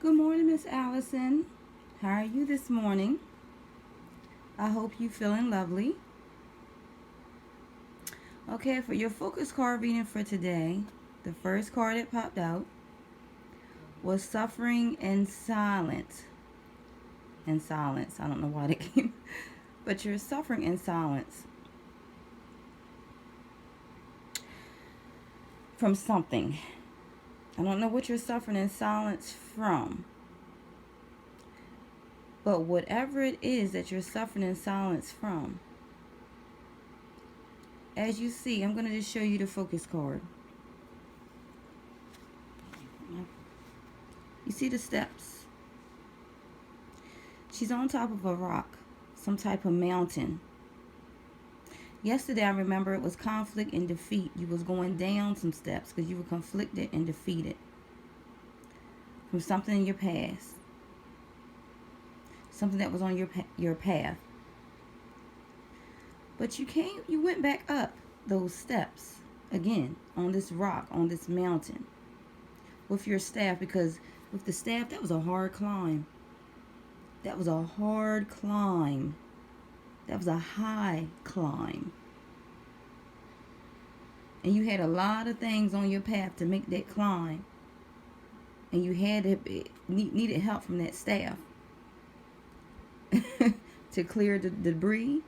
Good morning, Miss Allison. How are you this morning? I hope you feeling lovely. Okay, for your focus card reading for today, the first card that popped out was suffering in silence. In silence. I don't know why that came, but you're suffering in silence from something. I don't know what you're suffering in silence from, but whatever it is that you're suffering in silence from, as you see, I'm going to just show you the focus card. You see the steps? She's on top of a rock, some type of mountain. Yesterday, I remember it was conflict and defeat. You was going down some steps because you were conflicted and defeated from something in your past, something that was on your path. But you went back up those steps again on this rock, on this mountain, with your staff, because with the staff, that was a hard climb. That was a hard climb. That was a high climb. And you had a lot of things on your path to make that climb. And you needed help from that staff to clear the debris,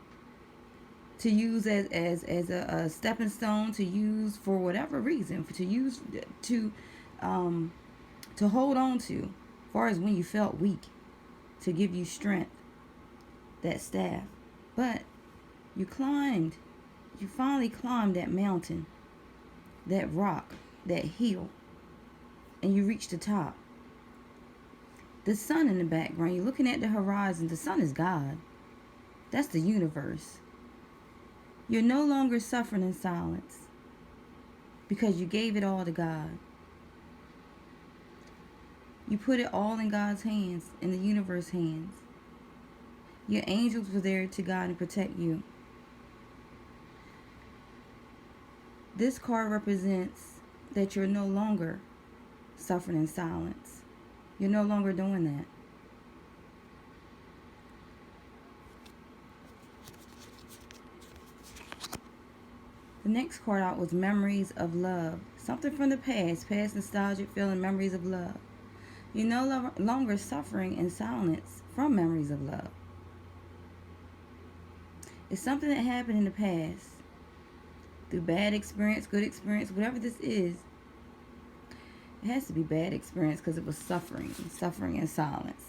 to use as a stepping stone, to use for whatever reason, to hold on to, as far as when you felt weak, to give you strength, that staff. But you finally climbed that mountain, that rock, that hill, and you reached the top. The sun in the background, you're looking at the horizon. The sun is God. That's the universe. You're no longer suffering in silence because you gave it all to God. You put it all in God's hands, in the universe's hands. Your angels were there to guide and protect you. This card represents that you're no longer suffering in silence. You're no longer doing that. The next card out was memories of love. Something from the past nostalgic feeling, memories of love. You're no longer suffering in silence from memories of love. It's something that happened in the past, through bad experience, good experience, whatever this is. It has to be bad experience because it was suffering in silence.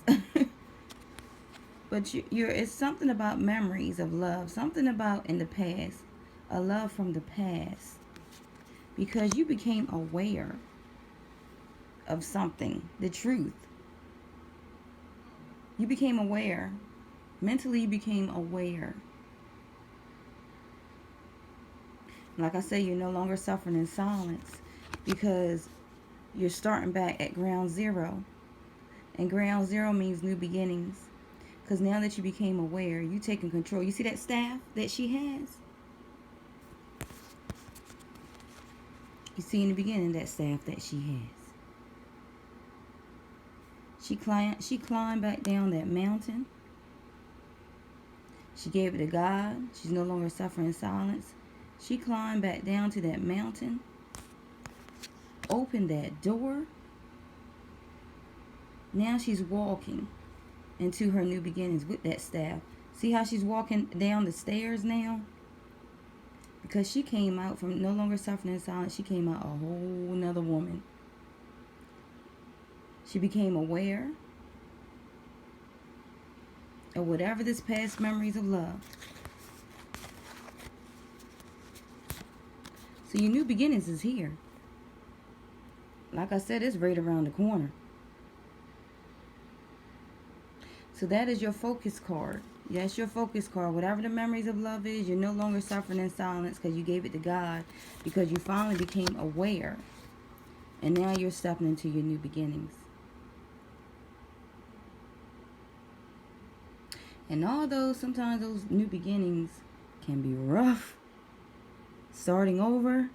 But it's something about memories of love, something about in the past, a love from the past, because you became aware of something, the truth. You became aware. Mentally, you became aware. Like I say, you're no longer suffering in silence because you're starting back at ground zero. And ground zero means new beginnings. Because now that you became aware, you taking control. You see that staff that she has? You see in the beginning that staff that she has. She climbed back down that mountain. She gave it to God. She's no longer suffering in silence. She climbed back down to that mountain, opened that door. Now she's walking into her new beginnings with that staff. See how she's walking down the stairs now? Because she came out from no longer suffering in silence. She came out a whole nother woman. She became aware of whatever this past memories of love. So your new beginnings is here. Like I said, it's right around the corner. So that is your focus card. That's your focus card. Whatever the memories of love is, you're no longer suffering in silence because you gave it to God, because you finally became aware. And now you're stepping into your new beginnings. And although sometimes those new beginnings can be rough, starting over,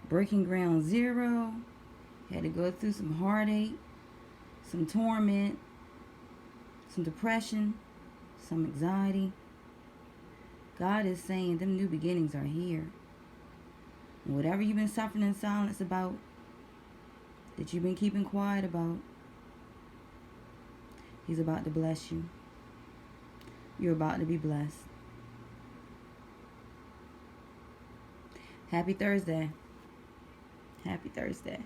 breaking ground zero, had to go through some heartache, some torment, some depression, some anxiety. God is saying them new beginnings are here. And whatever you've been suffering in silence about, that you've been keeping quiet about, He's about to bless you. You're about to be blessed. Happy Thursday. Happy Thursday.